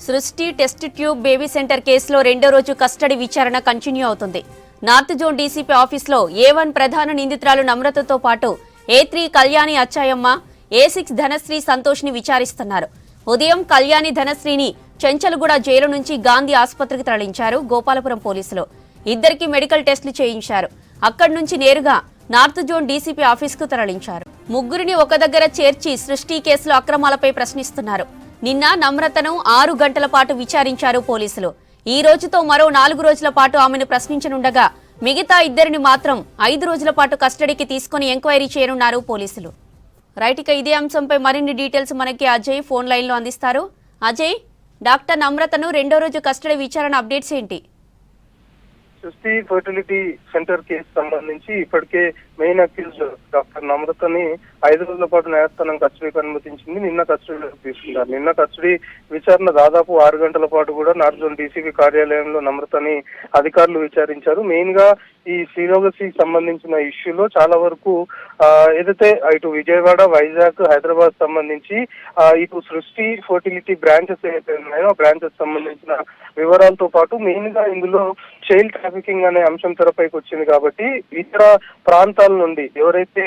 సృష్టి test tube baby centre కేసులో రెండో రోజు కస్టడీ విచారణ కంటిన్యూ అవుతుంది. నార్త్ జోన్ డీసీపీ ఆఫీసులో A1 ప్రధాన నిందితురాలు నమ్రతతో పాటు A3 కళ్యాణి అచ్చాయమ్మ, A6 ధనశ్రీ సంతోష్ ని విచారిస్తున్నారు. ఉదయం కళ్యాణి ధనశ్రీని చెంచల్గూడ జైలు నుంచి గాంధీ ఆసుపత్రికి తరలించారు గోపాలపురం పోలీసులు. ఇద్దరికి మెడికల్ టెస్టులు చేయించారు. అక్కడి నుంచి నేరుగా నార్త్ జోన్ డీసీపీ ఆఫీసుకు తరలించారు. ముగ్గురిని ఒక దగ్గర చేర్చి సృష్టి కేసులో అక్రమాలపై ప్రశ్నిస్తున్నారు. నిన్న నమ్రతను 6 గంటల పాటు విచారించారు పోలీసులు. ఈ రోజుతో మరో 4 రోజుల పాటు ఆమెను ప్రశ్నించనుండగా మిగతా ఇద్దరిని మాత్రం 5 రోజుల పాటు కస్టడీకి తీసుకుని ఎంక్వైరీ చేయనున్నారు పోలీసులు. రైట్, ఇక ఇదే అంశంపై మరిన్ని డీటెయిల్స్ మనకి అజయ్ ఫోన్ లైన్లో అందిస్తారు. అజయ్, డాక్టర్ నమ్రతను రెండో రోజు కస్టడీ విచారణ అప్డేట్స్ ఏంటి? సృష్టి ఫర్టిలిటీ సెంటర్ కేసు సంబంధించి ఇప్పటికే మెయిన్ అక్యూజ్ డాక్టర్ నమ్రతని 5 రోజుల పాటు న్యాయస్థానం కస్టడీకి అనుమతించింది. నిన్న కస్టడీలోకి తీసుకున్నారు. నిన్న కస్టడీ విచారణ దాదాపు 6 గంటల పాటు కూడా నార్త్ జోన్ డీసీపీ కార్యాలయంలో నమ్రతని అధికారులు విచారించారు. మెయిన్ గా ఈ శ్రీరోగసికి సంబంధించిన ఇష్యూలో చాలా వరకు ఏదైతే ఇటు విజయవాడ, వైజాగ్, హైదరాబాద్ సంబంధించి ఇటు సృష్టి ఫర్టిలిటీ బ్రాంచెస్ ఏదైతే ఉన్నాయో ఆ బ్రాంచెస్ సంబంధించిన వివరాలతో పాటు మెయిన్ గా ఇందులో చైల్డ్ ట్రాఫికింగ్ అనే అంశం తెరపైకి వచ్చింది. కాబట్టి ఇతర ప్రాంతాల నుండి ఎవరైతే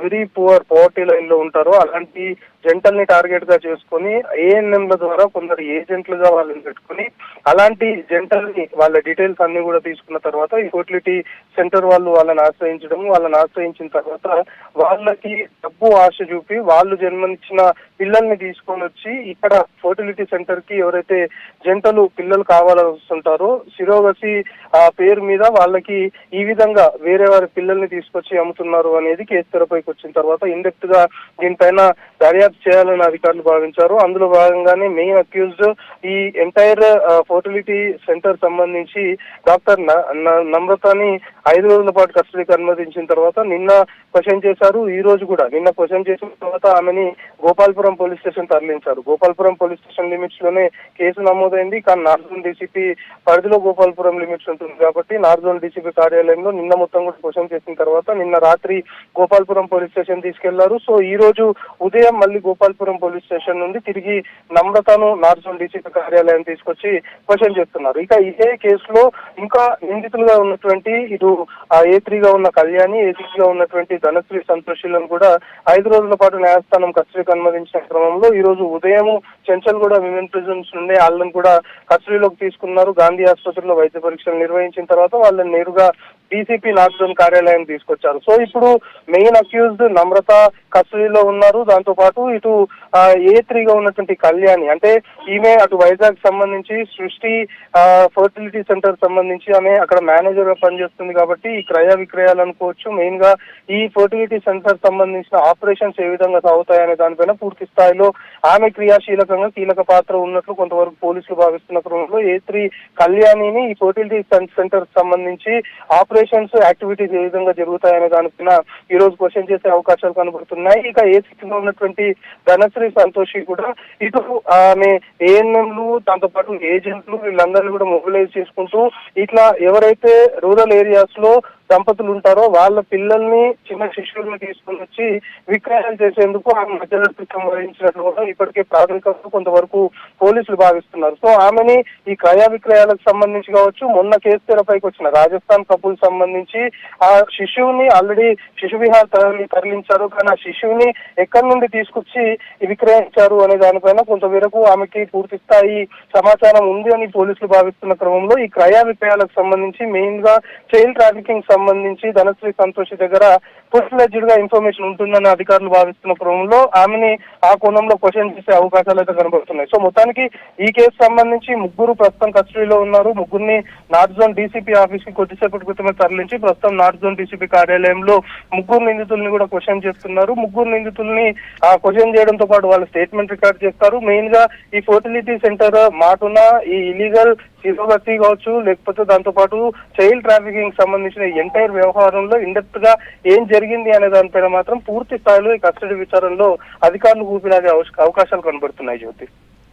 వెరీ పువర్ పవర్టీ లైన్ లో ఉంటారో అలాంటి జంటల్ని టార్గెట్ గా చేసుకుని ANMల ద్వారా కొందరు ఏజెంట్లుగా వాళ్ళని పెట్టుకుని అలాంటి జంటల్ని వాళ్ళ డీటెయిల్స్ అన్ని కూడా తీసుకున్న తర్వాత ఈ ఫర్టిలిటీ సెంటర్ వాళ్ళు వాళ్ళని ఆశ్రయించిన తర్వాత వాళ్ళకి డబ్బు ఆశ చూపి వాళ్ళు జన్మనిచ్చిన పిల్లల్ని తీసుకొని వచ్చి ఇక్కడ ఫర్టిలిటీ సెంటర్ కి ఎవరైతే జంటలు పిల్లలు కావాలని వస్తుంటారో సిరోగసి పేరు మీద వాళ్ళకి ఈ విధంగా వేరే వారి పిల్లల్ని తీసుకొచ్చి అమ్ముతున్నారు అనేది కేసు తెరపైకి వచ్చిన తర్వాత ఇండెప్త్ గా దీనిపైన దర్యాప్తు చేయాలని అధికారులు భావించారు. అందులో భాగంగానే మెయిన్ అక్యూజ్డ్ ఈ ఎంటైర్ ఫర్టిలిటీ సెంటర్ సంబంధించి డాక్టర్ నమ్రతని 5 రోజుల పాటు కస్టడీకి అనుమతించిన తర్వాత నిన్న క్వశ్చన్ చేశారు. ఈ రోజు కూడా నిన్న క్వశ్చన్ చేసిన తర్వాత ఆమెని గోపాలపురం పోలీస్ స్టేషన్ తరలించారు. గోపాలపురం పోలీస్ స్టేషన్ లిమిట్స్ లోనే కేసు నమోదైంది. కానీ నార్త్ జోన్ డీసీపీ పరిధిలో గోపాలపురం లిమిట్స్ ఉంటుంది కాబట్టి నార్త్ జోన్ డీసీపీ కార్యాలయంలో నిన్న మొత్తం కూడా క్వశ్చన్ చేసిన తర్వాత నిన్న రాత్రి గోపాలపురం పోలీస్ స్టేషన్ తీసుకెళ్లారు. సో ఈ రోజు ఉదయం మళ్ళీ గోపాలపురం పోలీస్ స్టేషన్ నుండి తిరిగి నమ్రతను నార్త్ జోన్ డీసీపీ కార్యాలయం తీసుకొచ్చి క్వశ్చన్ చేస్తున్నారు. ఇక ఇదే కేసులో ఇంకా నిందితులుగా ఉన్నటువంటి ఇటు A3 గా ఉన్న కళ్యాణి, A6 గా ఉన్నటువంటి ధనశ్రీ సంతోషులను కూడా 5 రోజుల పాటు న్యాయస్థానం కస్టడీకి అనుమతించిన క్రమంలో ఈ రోజు ఉదయం చెంచల్గూడ విమెన్ ప్రిజన్స్ నుండి వాళ్ళని కూడా కస్టడీలోకి తీసుకున్నారు. గాంధీ ఆసుపత్రిలో వైద్య పరీక్షలు నిర్వహించిన తర్వాత వాళ్ళని నేరుగా డీసీపీ నార్త్ జోన్ కార్యాలయం తీసుకొచ్చారు. సో ఇప్పుడు మెయిన్ అక్యూజ్డ్ నమ్రత కస్టడీలో ఉన్నారు. దాంతో పాటు ఇటు A3 గా ఉన్నటువంటి కళ్యాణి, అంటే ఈమె అటు వైజాగ్ సంబంధించి సృష్టి ఫర్టిలిటీ సెంటర్ సంబంధించి ఆమె అక్కడ మేనేజర్ గా పనిచేస్తుంది కాబట్టి ఈ క్రయ విక్రయాలు అనుకోవచ్చు. మెయిన్ గా ఈ ఫర్టిలిటీ సెంటర్ సంబంధించిన ఆపరేషన్స్ ఏ విధంగా సాగుతాయనే దానిపైన పూర్తి స్థాయిలో ఆమె క్రియాశీలకంగా కీలక పాత్ర ఉన్నట్లు కొంతవరకు పోలీసులు భావిస్తున్న క్రమంలో A3 కళ్యాణిని ఈ ఫర్టిలిటీ సెంటర్ సంబంధించి ఆపరేషన్స్ యాక్టివిటీస్ ఏ విధంగా జరుగుతాయనే దానిపైన ఈ రోజు క్వశ్చన్ చేసే అవకాశాలు కనబడుతున్నాయి. ఇక A6 లో ఉన్నటువంటి ధనశ్రీ సంతోషి కూడా ఇటు ఆమె ANMలు దాంతో పాటు ఏజెంట్లు వీళ్ళందరినీ కూడా మొబిలైజ్ చేసుకుంటూ ఇట్లా ఎవరైతే రూరల్ ఏరియాస్ లో దంపతులు ఉంటారో వాళ్ళ పిల్లల్ని చిన్న శిశువులను తీసుకుని వచ్చి విక్రయాలు చేసేందుకు ఆమె మధ్యవర్తిత్వం వహించినట్లు కూడా ఇప్పటికే ప్రాథమికంగా కొంతవరకు పోలీసులు భావిస్తున్నారు. సో ఆమెని ఈ క్రయ విక్రయాలకు సంబంధించి కావచ్చు, మొన్న కేసు తెరపైకి వచ్చిన రాజస్థాన్ కపుల్ సంబంధించి ఆ శిశువుని ఆల్రెడీ శిశు విహార్ తరలించారు. కానీ ఆ శిశువుని ఎక్కడి నుండి తీసుకొచ్చి విక్రయించారు అనే దానిపైన కొంతవరకు ఆమెకి పూర్తి స్థాయి సమాచారం ఉంది అని పోలీసులు భావిస్తున్న క్రమంలో ఈ క్రయ విక్రయాలకు సంబంధించి మెయిన్ గా చైల్డ్ ట్రాఫికింగ్ సంబంధించి ధనశ్రీ సంతోషి దగ్గర ఫుల్-ఫ్లెడ్జ్డ్ గా ఇన్ఫర్మేషన్ ఉంటుందని అధికారులు భావిస్తున్న క్రమంలో ఆమెని ఆ కోణంలో క్వశ్చన్ చేసే అవకాశాలు అయితే కనబడుతున్నాయి. సో మొత్తానికి ఈ కేసు సంబంధించి ముగ్గురు ప్రస్తుతం కస్టడీలో ఉన్నారు. ముగ్గురిని నార్త్ జోన్ డీసీపీ ఆఫీస్ కి కొద్దిసేపటి క్రితమే తరలించి ప్రస్తుతం నార్త్ జోన్ డీసీపీ కార్యాలయంలో ముగ్గురు నిందితుల్ని కూడా క్వశ్చన్ చేస్తున్నారు. ముగ్గురు నిందితుల్ని క్వశ్చన్ చేయడంతో పాటు వాళ్ళ స్టేట్మెంట్ రికార్డ్ చేస్తారు. మెయిన్ గా ఈ ఫర్టిలిటీ సెంటర్ మాటున ఈ ఇలీగల్ సిరోగసి కావచ్చు, లేకపోతే దాంతో పాటు చైల్డ్ ట్రాఫికింగ్ సంబంధించిన ఎంటైర్ వ్యవహారంలో ఇండెప్త్ గా ఏం జరిగింది అనే దానిపైన మాత్రం పూర్తి స్థాయిలో ఈ కస్టడీ విచారణలో అధికారులు ఊపిరాగే అవకాశాలు కనబడుతున్నాయి. జ్యోతి.